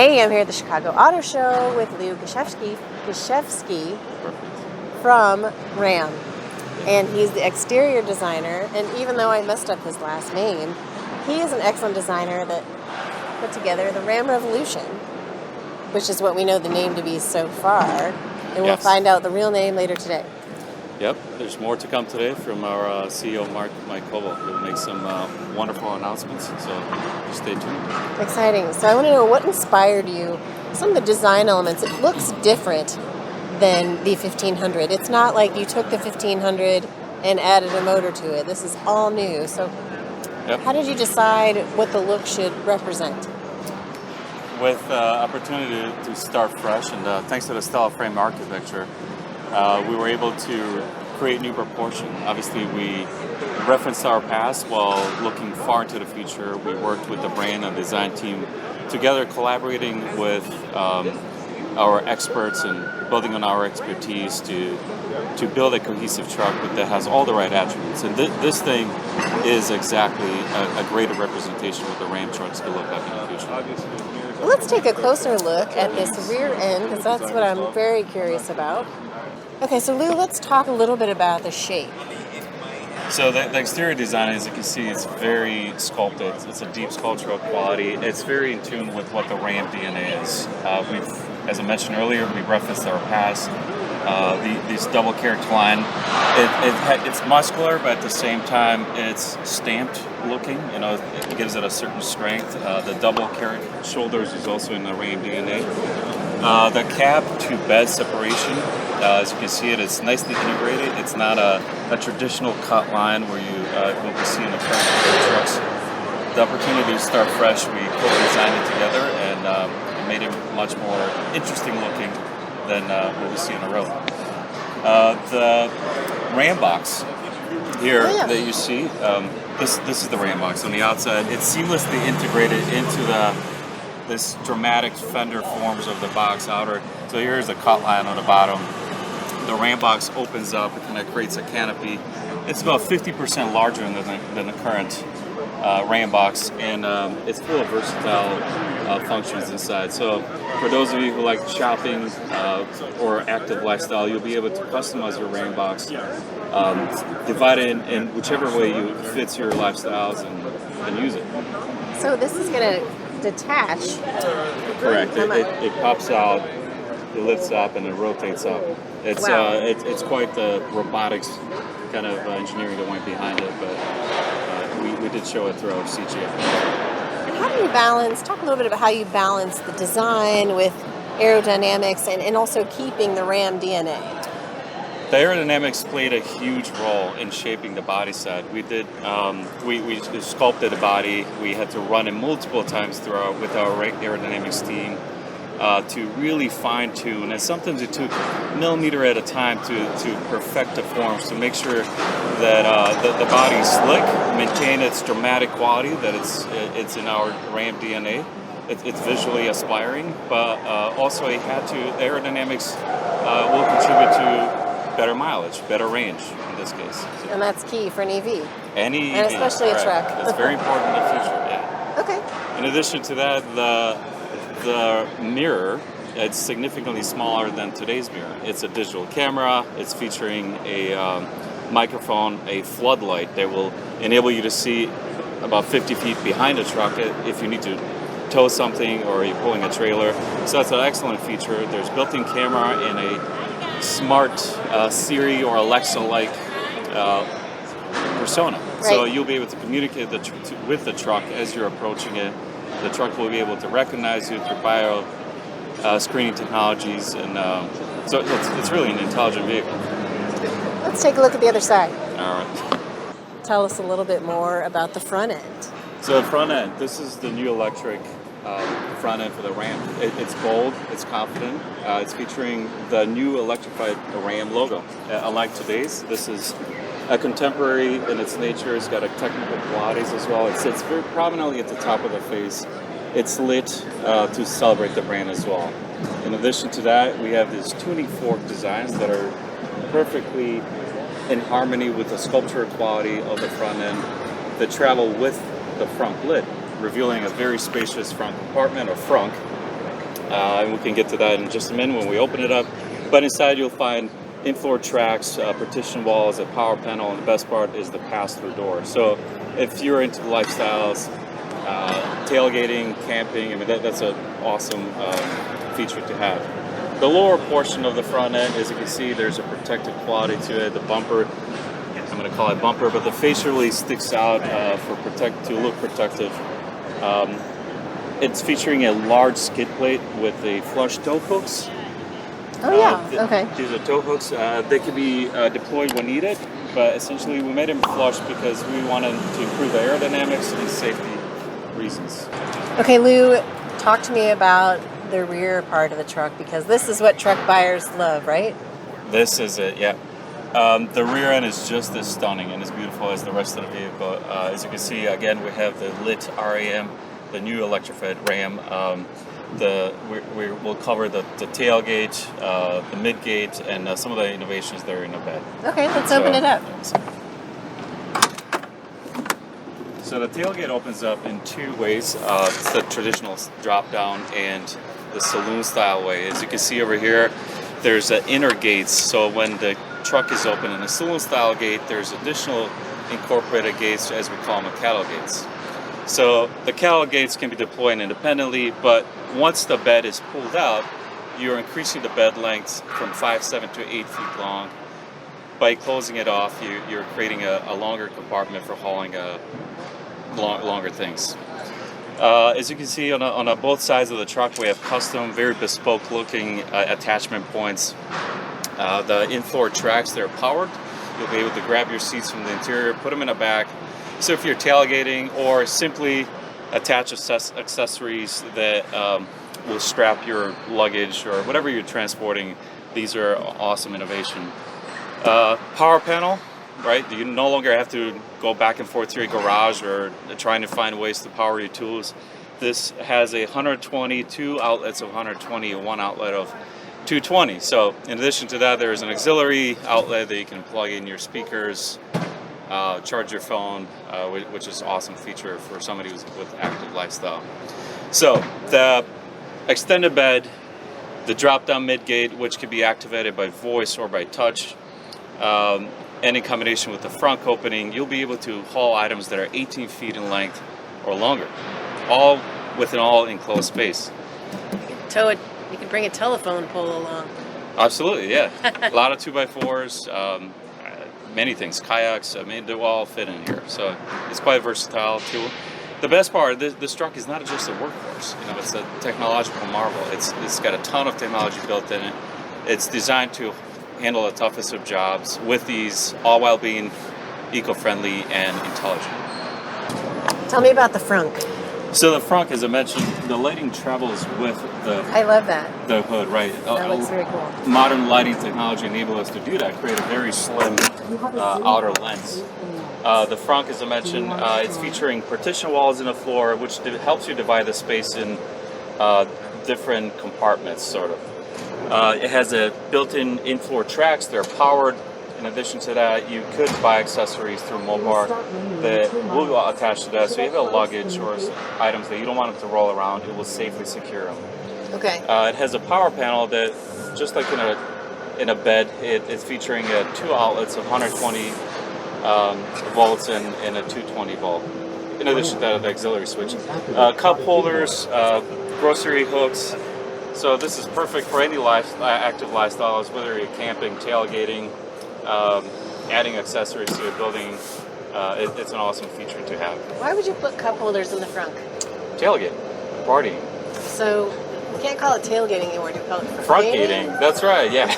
Hey, I'm here at the Chicago Auto Show with Lou Gashevsky from Ram. And he's the exterior designer. And even though I messed up his last name, he is an excellent designer that put together the Ram Revolution, which is what we know the name to be so far. And we'll find out the real name later today. Yep, there's more to come today from our CEO, Mike Koval. He'll make some wonderful announcements, so just stay tuned. Exciting. So I want to know what inspired you. Some of the design elements, it looks different than the 1500. It's not like you took the 1500 and added a motor to it. This is all new. So how did you decide what the look should represent? With opportunity to start fresh, and thanks to the style frame architecture, we were able to create new proportion. Obviously, we referenced our past while looking far into the future. We worked with the brand and design team together, collaborating with our experts and building on our expertise to build a cohesive truck that has all the right attributes. And this thing is exactly a greater representation of what the Ram trucks could look like in the future. Well, let's take a closer look at this rear end, because that's what I'm very curious about. Okay, so Lou, let's talk a little bit about the shape. So the exterior design, as you can see, is very sculpted. It's a deep sculptural quality. It's very in tune with what the Ram DNA is. As I mentioned earlier, we referenced our past. This double character line, it's muscular, but at the same time, it's stamped looking. You know, it gives it a certain strength. The double carrot shoulders is also in the Ram DNA. The cab to bed separation, as you can see it's nicely integrated. It's not a traditional cut line where what we see in the current trucks. The opportunity to start fresh, we co-designed it together and made it much more interesting looking than what we see on the road. The Ram box here that you see, this is the Ram box on the outside. It's seamlessly integrated into this dramatic fender forms of the box outer. So here's a cut line on the bottom. The Ram box opens up, it kind of creates a canopy. It's about 50% larger than the current Ram box, and it's full of versatile functions inside. So for those of you who like shopping or active lifestyle, you'll be able to customize your Ram box, divide it in whichever way fits your lifestyles and use it. So this is going to detach. Correct. It pops out, it lifts up, and it rotates up. It's it's quite the robotics kind of engineering that went behind it, but we did show it through our CGI. And how do you talk a little bit about how you balance the design with aerodynamics and also keeping the Ram DNA? The aerodynamics played a huge role in shaping the body side. We did, we sculpted the body. We had to run it multiple times with our aerodynamics team to really fine tune. And sometimes it took millimeter at a time to perfect the forms, to make sure that the body is slick, maintain its dramatic quality, that it's in our Ram DNA. It's visually aspiring, but also the aerodynamics will contribute to better mileage, better range in this case. And that's key for an EV. Any EV. And especially a truck. It's very important in the future, yeah. Okay. In addition to that, the mirror, it's significantly smaller than today's mirror. It's a digital camera. It's featuring a microphone, a floodlight that will enable you to see about 50 feet behind the truck if you need to tow something or you're pulling a trailer. So that's an excellent feature. There's built-in camera and a smart Siri or Alexa-like persona. Right. So you'll be able to communicate with the truck as you're approaching it. The truck will be able to recognize you through bio screening technologies, and so it's really an intelligent vehicle. Let's take a look at the other side. All right. Tell us a little bit more about the front end. So the front end, this is the new electric front end for the Ram. It's bold, it's confident. It's featuring the new electrified Ram logo. Unlike today's, this is a contemporary in its nature. It's got a technical qualities as well. It sits very prominently at the top of the face. It's lit to celebrate the brand as well. In addition to that, we have these tuning fork designs that are perfectly in harmony with the sculptural quality of the front end that travel with the front lid, revealing a very spacious front compartment or frunk and we can get to that in just a minute when we open it up. But inside you'll find in-floor tracks, partition walls, a power panel, and the best part is the pass-through door. So if you're into lifestyles, tailgating, camping, I mean that's an awesome feature to have. The lower portion of the front end, as you can see, there's a protective quality to it. The bumper, I'm going to call it bumper, but the face really sticks out to look protective. It's featuring a large skid plate with a flush tow hooks. Oh yeah, okay. These are tow hooks. They can be deployed when needed, but essentially we made them flush because we wanted to improve the aerodynamics and safety reasons. Okay, Lou, talk to me about the rear part of the truck, because this is what truck buyers love, right? This is it, yeah. The rear end is just as stunning and as beautiful as the rest of the vehicle. As you can see, again, we have the lit RAM, the new electrified RAM. We'll cover the tailgate, the midgate, and some of the innovations that are in the bed. Okay, let's open it up. So the tailgate opens up in two ways. It's the traditional drop down and the saloon style way. As you can see over here, there's inner gates. So when the truck is open in a saloon style gate, there's additional incorporated gates, as we call them, cattle gates. So the cattle gates can be deployed independently, but once the bed is pulled out, you're increasing the bed length from 5'7" to 8 feet long. By closing it off, you're creating a longer compartment for hauling longer things. As you can see on both sides of the truck, we have custom, very bespoke looking attachment points. The in-floor tracks, they're powered. You'll be able to grab your seats from the interior, put them in the back. So if you're tailgating, or simply attach accessories that will strap your luggage or whatever you're transporting, these are awesome innovation. Power panel, right? You no longer have to go back and forth to your garage or trying to find ways to power your tools. This has 2 outlets of 120 and one outlet of 220. So in addition to that, there's an auxiliary outlet that you can plug in your speakers, charge your phone, which is an awesome feature for somebody who's with active lifestyle. So the extended bed, the drop-down mid-gate, which can be activated by voice or by touch, and in combination with the front opening, you'll be able to haul items that are 18 feet in length or longer, all with an all-enclosed space. Tow it. You can bring a telephone pole along. Absolutely, yeah. A lot of 2x4s, many things, kayaks. I mean, they'll all fit in here. So it's quite a versatile tool. The best part, this truck is not just a workhorse. You know, it's a technological marvel. It's got a ton of technology built in it. It's designed to handle the toughest of jobs with these, all while being eco-friendly and intelligent. Tell me about the frunk. So the front, as I mentioned, the lighting travels with I love that. the hood, right? That looks very cool. Modern lighting technology enables us to do that, create a very slim outer lens. The front, as I mentioned, it's featuring partition walls in the floor, which helps you divide the space in different compartments, sort of. It has a built-in in-floor tracks. They're powered. In addition to that, you could buy accessories through Mopar that will attach to that. So if you have luggage or items that you don't want them to roll around, it will safely secure them. Okay. It has a power panel that, just like in a bed, it's featuring 2 outlets of 120 volts and a 220 volt. In addition to that, the auxiliary switch, cup holders, grocery hooks. So this is perfect for any active lifestyles, whether you're camping, tailgating, adding accessories to your building. It's an awesome feature to have. Why would you put cup holders in the front? Tailgate, partying. So you can't call it tailgating anymore. Do you call it front gating? That's right. Yeah,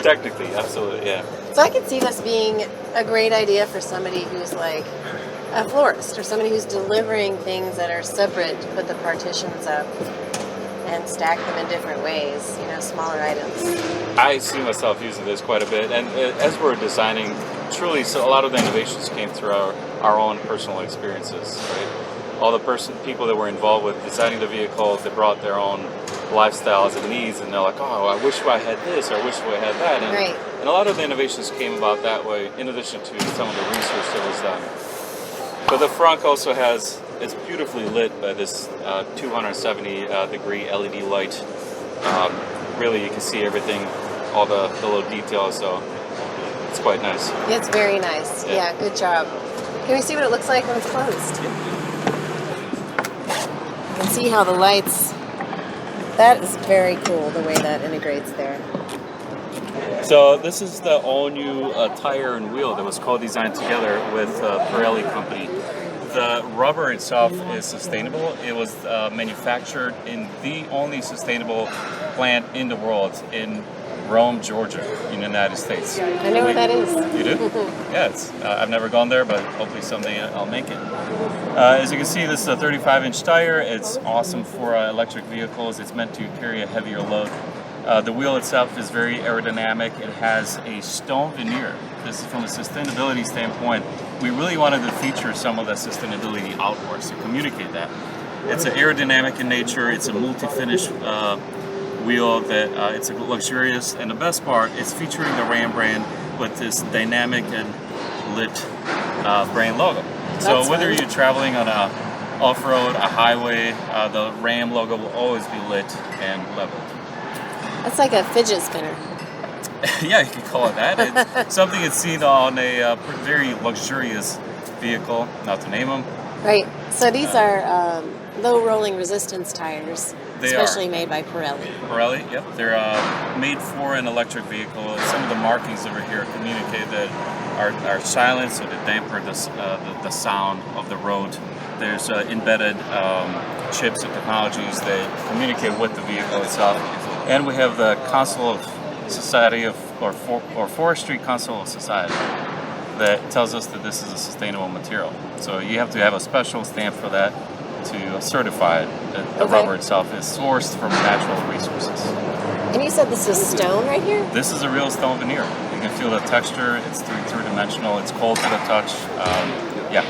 technically, absolutely. Yeah. So I could see this being a great idea for somebody who's like a florist or somebody who's delivering things that are separate, to put the partitions up and stack them in different ways, you know, smaller items. I see myself using this quite a bit, and as we're designing, truly, so a lot of the innovations came through our own personal experiences, right? All the people that were involved with designing the vehicle, they brought their own lifestyles and needs, and they're like, oh, I wish I had this, or I wish I had that. And, right. And a lot of the innovations came about that way, in addition to some of the research that was done. But the front also has it's beautifully lit by this 270 degree LED light. Really, you can see everything, all the little details. So it's quite nice. It's very nice. Yeah, good job. Can we see what it looks like when it's closed? You can see how the lights. That is very cool, the way that integrates there. So this is the all-new tire and wheel that was co-designed together with Pirelli company. The rubber itself is sustainable. It was manufactured in the only sustainable plant in the world in Rome, Georgia, in the United States. I know where that is. You do? Yeah, it's, I've never gone there, but hopefully someday I'll make it. As you can see, this is a 35-inch tire. It's awesome for electric vehicles. It's meant to carry a heavier load. The wheel itself is very aerodynamic. It has a stone veneer. This is from a sustainability standpoint. We really wanted to feature some of that sustainability outdoors to communicate that. It's aerodynamic in nature. It's a multi-finish wheel that it's luxurious, and the best part, it's featuring the Ram brand with this dynamic and lit brand logo. So That's whether fun. you're traveling on a off-road, a highway, the Ram logo will always be lit and leveled. That's like a fidget spinner. Yeah, you could call it that. It's something it's seen on a very luxurious vehicle, not to name them. Right. So these are low rolling resistance tires, They especially made by Pirelli. Pirelli, yep. They're made for an electric vehicle. Some of the markings over here communicate that are silent, so they damper the sound of the road. There's embedded chips and technologies that communicate with the vehicle itself. And we have the Council of Society of, or Forestry Council of Society that tells us that this is a sustainable material. So you have to have a special stamp for that to certify that the rubber itself is sourced from natural resources. And you said this is stone right here? This is a real stone veneer. You can feel the texture. It's three-dimensional. It's cold to the touch. Yeah.